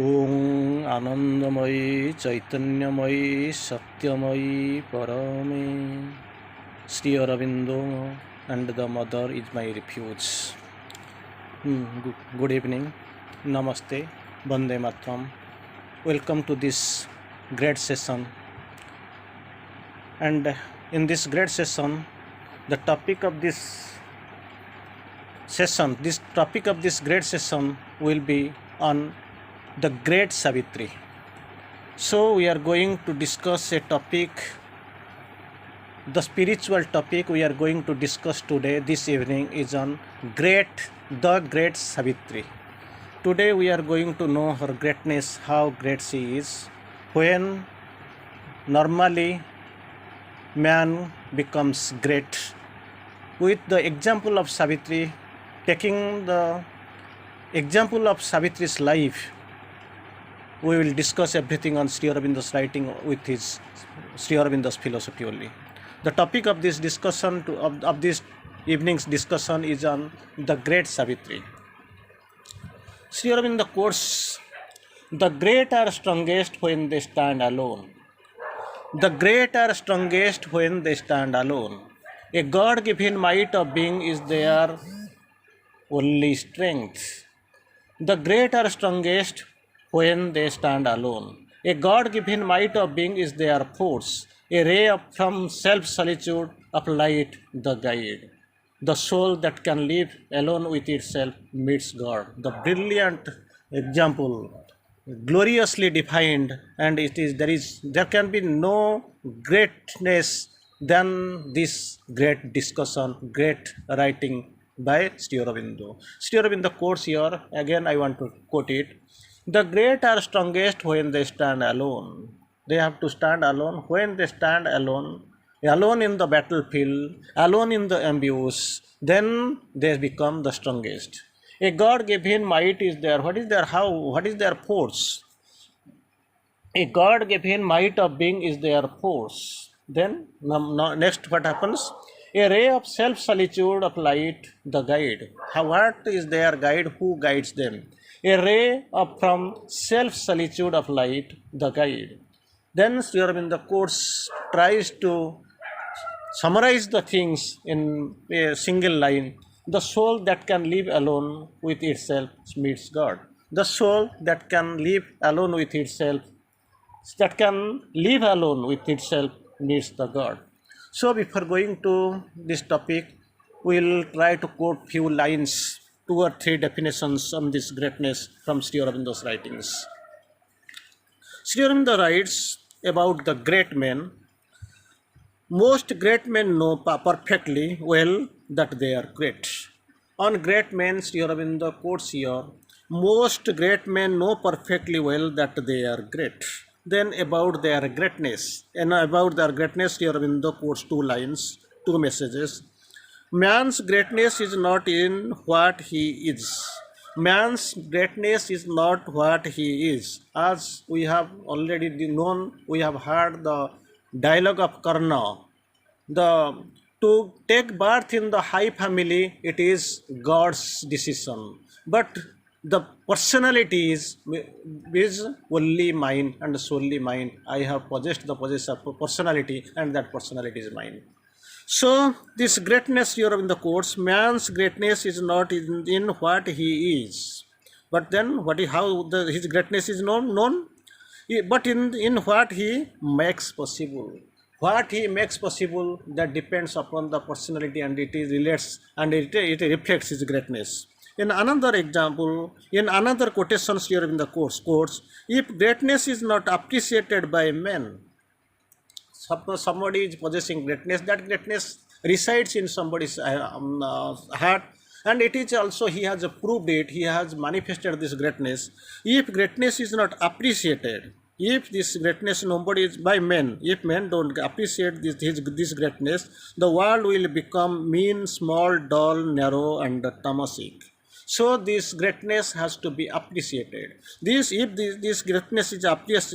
Om Anandamayi चैतन्यमयी सत्यमयी Parme Sri Aurobindo and the mother is my refuge. Good evening, Namaste, Bande Matram. Welcome to this great session. And in this great session, the topic of this great session will be on the great Savitri. So we are going to discuss a topic, the spiritual topic we are going to discuss today, this evening, is on the great Savitri. Today we are going to know her greatness, how great she is. When normally man becomes great, with the example of Savitri, taking the example of Savitri's life, we will discuss everything on Sri Aurobindo's writing with his Sri Aurobindo's philosophy only. The topic of this discussion, of this evening's discussion, is on the great Savitri. Sri Aurobindo quotes, "The great are strongest when they stand alone. The great are strongest when they stand alone. A God-given might of being is their only strength. The great are strongest when they stand alone. A God-given might of being is their force, a ray from self-solitude of light, the guide. The soul that can live alone with itself meets God." The brilliant example, gloriously defined, and there can be no greatness than this great discussion, great writing by Sri Aurobindo. Sri Aurobindo quotes here, again I want to quote it, "The great are strongest when they stand alone." They have to stand alone. When they stand alone in the battlefield, alone in the ambush, then they become the strongest. A God-given might is there. What is their force? A God-given might of being is their force. Then next what happens? A ray of self-solitude of light, the guide. What is their guide? Who guides them? A ray of from self-solitude of light, the guide. Then Sri Aurobindo tries to summarize the things in a single line. The soul that can live alone with itself meets God. The soul that can live alone with itself, meets the God. So before going to this topic, we'll try to quote few lines, 2 or 3 definitions on this greatness from Sri Aurobindo's writings. Sri Aurobindo writes about the great men. Most great men know perfectly well that they are great. On great men, Sri Aurobindo quotes here, most great men know perfectly well that they are great. Then about their greatness, Sri Aurobindo quotes 2 lines, 2 messages. Man's greatness is not in what he is. Man's greatness is not what he is. As we have already known, we have heard the dialogue of Karna. To take birth in the high family, it is God's decision. But the personality is only mine and solely mine. I have possessed the possessor of personality, and that personality is mine. So this greatness here in the quotes, man's greatness is not in what he is, but then his greatness is known, but in what he makes possible. What he makes possible, that depends upon the personality, and it reflects his greatness. In another example, in another quotation here in the quotes, if greatness is not appreciated by men, suppose somebody is possessing greatness, that greatness resides in somebody's heart, and it is also, he has proved it, he has manifested this greatness. If greatness is not appreciated, if this greatness nobody is by men, if men don't appreciate this greatness, the world will become mean, small, dull, narrow, and tamasic. So this greatness has to be appreciated. If this greatness is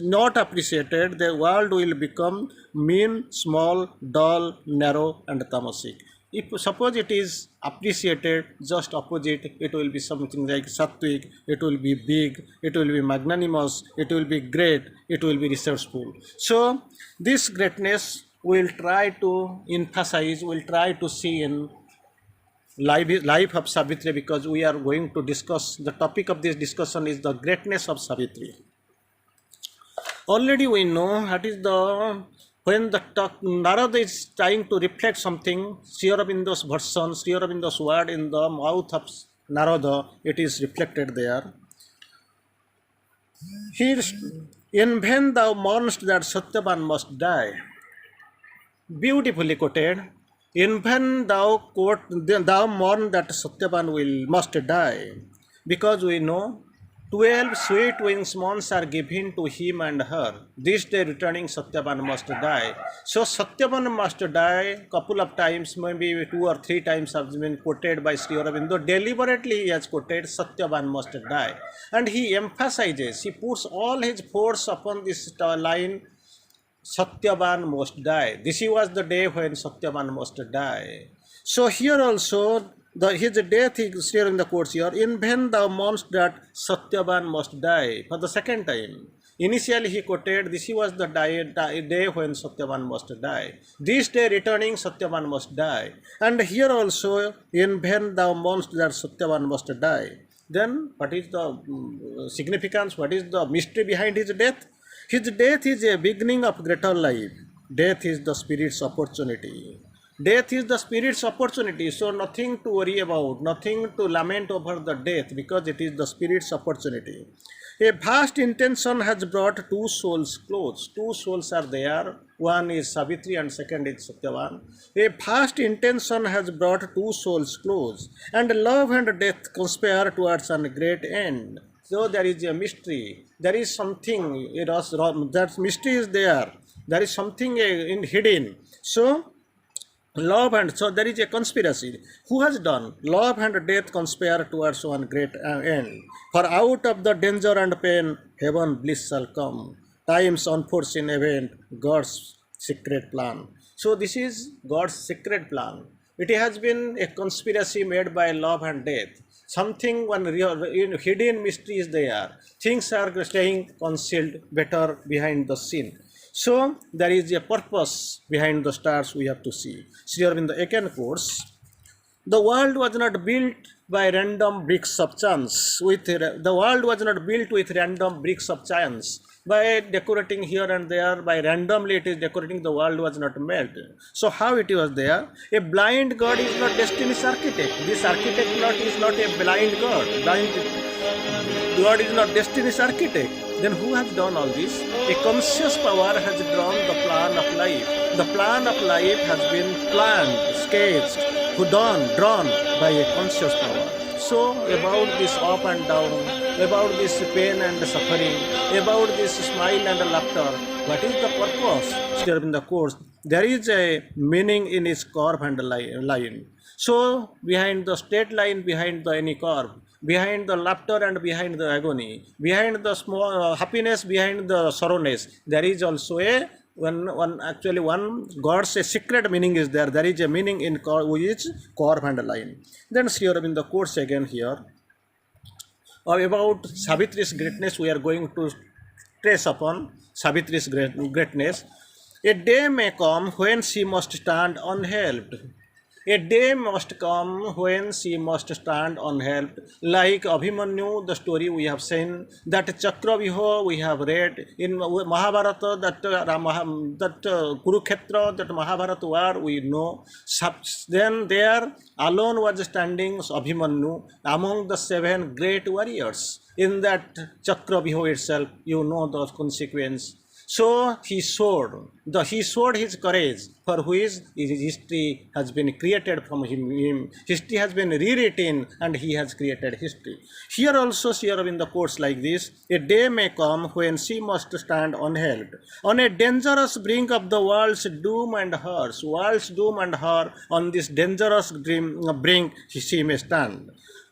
not appreciated, the world will become mean, small, dull, narrow, and tamasic. If suppose it is appreciated, just opposite, it will be something like sattvic, it will be big, it will be magnanimous, it will be great, it will be resourceful. So this greatness we'll try to emphasize, we'll try to see in life of Savitri, because we are going to discuss, the topic of this discussion is the greatness of Savitri. Already we know what is the, when the Narada is trying to reflect something, Sri Aurobindo's version, Sri Aurobindo's word in the mouth of Narada, it is reflected there. Here, in vain thou mournest that Satyavan must die. Beautifully quoted. In vain thou mourn that Satyavan must die, because we know 12 sweet wings months are given to him and her. This day returning Satyavan must die. So Satyavan must die couple of times, maybe 2 or 3 times has been quoted by Sri Aurobindo. Deliberately he has quoted Satyavan must die. And he emphasizes, he puts all his force upon this line, Satyavan must die. This was the day when Satyavan must die. So here also, his death is here in the quotes here. In vain thou mournest that Satyavan must die. For the second time. Initially he quoted, this was the day when Satyavan must die. This day returning Satyavan must die. And here also, in vain thou mournest that Satyavan must die. Then what is the significance? What is the mystery behind his death? His death is a beginning of greater life. Death is the spirit's opportunity. Death is the spirit's opportunity. So nothing to worry about, nothing to lament over the death, because it is the spirit's opportunity. A vast intention has brought two souls close. Two souls are there. One is Savitri and second is Satyavan. A vast intention has brought two souls close, and love and death conspire towards a great end. So there is a mystery. There is something, that mystery is there. There is something hidden. So love and, so there is a conspiracy. Who has done? Love and death conspire towards one great end. For out of the danger and pain, heaven bliss shall come. Time's unforeseen event, God's secret plan. So this is God's secret plan. It has been a conspiracy made by love and death. Something, one hidden mystery is there. Things are staying concealed better behind the scene. So there is a purpose behind the stars we have to see. Sri Aurobindo again quotes, the world was not built by random bricks of chance. The world was not built with random bricks of chance. By decorating here and there, by randomly it is decorating, the world was not made. So how it was there? A blind God is not destiny's architect. This architect is not a blind God. God is not destiny's architect. Then who has done all this? A conscious power has drawn the plan of life. The plan of life has been planned, sketched, drawn by a conscious power. So about this up and down, about this pain and suffering, about this smile and laughter, what is the purpose? Still in the course, there is a meaning in its curve and line. So behind the straight line, behind any curve, behind the laughter and behind the agony, behind the small happiness, behind the sorrowness, there is also a one God's a secret meaning is there. There is a meaning in which curve and line. Then Sri Aurobindo quotes again here about Savitri's greatness. We are going to trace upon Savitri's greatness. A day may come when she must stand unhelped. A day must come when she must stand unhelped. Like Abhimanyu, the story we have seen, that Chakravyuha we have read in Mahabharata, that Kurukshetra, that Mahabharata war we know. Then there alone was standing Abhimanyu among the 7 great warriors. In that Chakravyuha itself, you know the consequence. So he showed his courage, for which his history has been created from him. History has been rewritten and he has created history. Here also Sri Aurobindo quotes like this, a day may come when she must stand unhelped. On a dangerous brink of the world's doom and her, on this dangerous brink she may stand.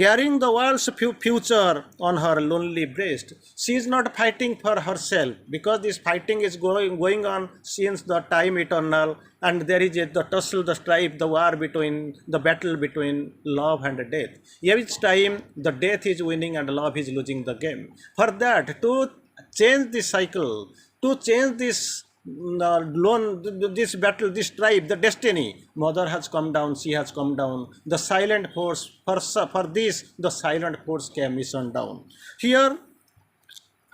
carrying the world's future on her lonely breast. She is not fighting for herself because this fighting is going on since the time eternal, and there is the tussle, the strife, the war between the battle between love and death. Each time the death is winning and love is losing the game. For that, to change this cycle, to change this this battle, this strife, the destiny, mother has come down, she has come down. The silent force, for this, the silent force came mission down. Here,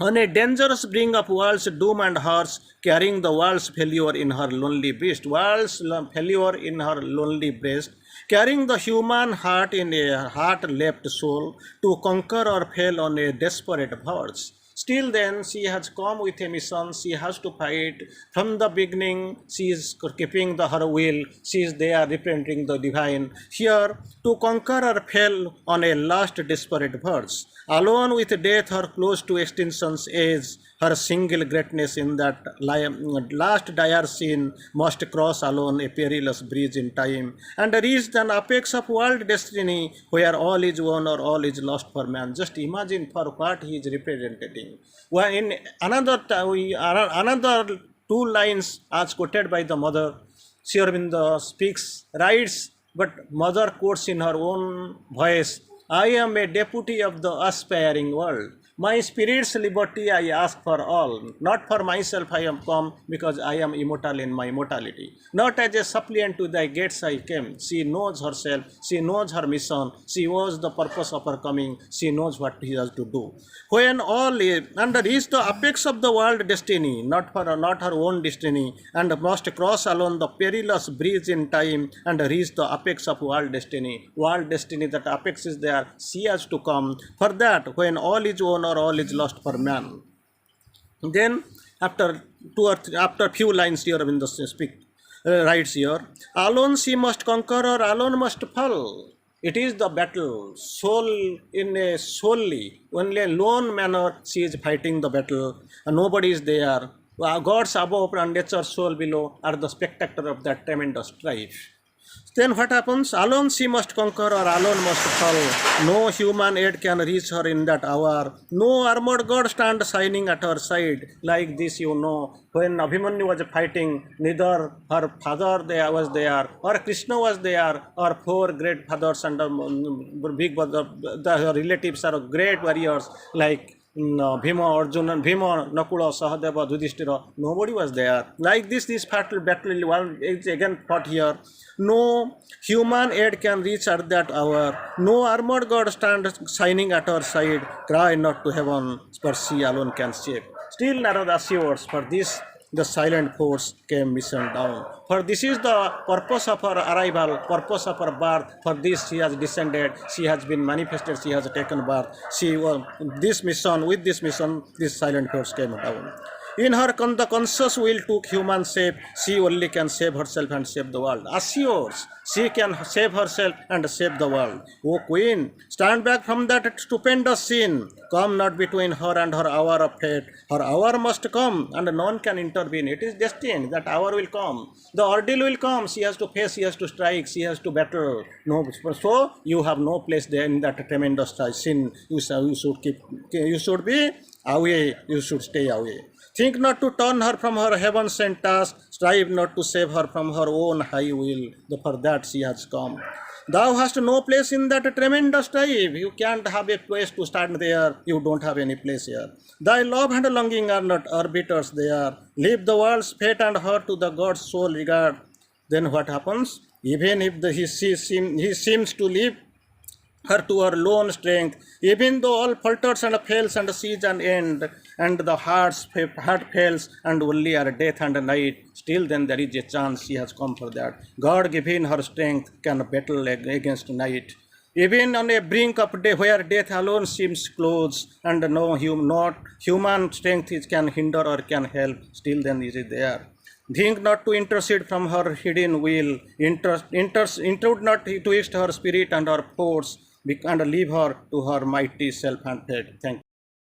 on a dangerous brink of world's doom and hearts, carrying the world's failure in her lonely breast, world's failure in her lonely breast, carrying the human heart in a heart-left soul to conquer or fail on a desperate verge. Still then, she has come with a mission. She has to fight from the beginning. She is keeping her will. She is there representing the divine. Here, to conquer or fail on a last desperate verge. Alone with death or close to extinction's edge, her single greatness in that last dire scene must cross alone a perilous bridge in time and reach an apex of world destiny where all is won or all is lost for man. Just imagine for what he is representing. Well, in another two lines as quoted by the mother, Sri Aurobindo writes, but mother quotes in her own voice, I am a deputy of the aspiring world. My spirit's liberty I ask for all. Not for myself I am come, because I am immortal in my mortality. Not as a suppliant to thy gates I came. She knows herself. She knows her mission. She knows the purpose of her coming. She knows what she has to do. When all is, and reach the apex of the world destiny, not her own destiny, and must cross alone the perilous bridge in time and reach the apex of world destiny. World destiny, that apex is there. She has to come. For that, when all is won or all is lost for man. Then, after few lines here, Aurobindo writes here, alone she must conquer or alone must fall. It is the battle, soul in a solely, only a lone manner she is fighting the battle, and nobody is there. Gods above and nature's soul below are the spectator of that tremendous strife. Then what happens? Alone she must conquer or alone must fall. No human aid can reach her in that hour. No armored god stands shining at her side. Like this, you know, when Abhimanyu was fighting, neither her father was there, or Krishna was there, or four great fathers and big brother, the relatives are great warriors like Bhima, Arjuna, Bhima, Nakula, Sahadeva, Yudhishthira. Nobody was there. Like this battle is again fought here. No human aid can reach at that hour. No armored god stands shining at our side. Cry not to heaven, for she alone can save. Still Narada assures, for this the silent force came mission down. For this is the purpose of her arrival, purpose of her birth. For this she has descended, she has been manifested, she has taken birth. With this mission, this silent force came down. In her the conscious will took human shape. She only can save herself and save the world. Assures she can save herself and save the world. O Queen, stand back from that stupendous scene. Come not between her and her hour of fate. Her hour must come, and none can intervene. It is destined. That hour will come. The ordeal will come. She has to face, she has to strike, she has to battle. No, so you have no place there in that tremendous sin. You should be away. You should stay away. Think not to turn her from her heaven-sent task. Strive not to save her from her own high will. For that she has come. Thou hast no place in that tremendous strife. You can't have a place to stand there. You don't have any place here. Thy love and longing are not arbiters there. Leave the world's fate and her to the God's sole regard. Then what happens? Even if he seems to leave her to her lone strength, even though all falters and fails and sees an end, and the heart fails, and only are death and night, still then there is a chance she has come for that. God given her strength can battle against night. Even on a brink of day where death alone seems close, and not human strength can hinder or can help, still then is it there. Think not to intercede from her hidden will. Intrude not to her spirit and her force, and leave her to her mighty self and fate. Thank you.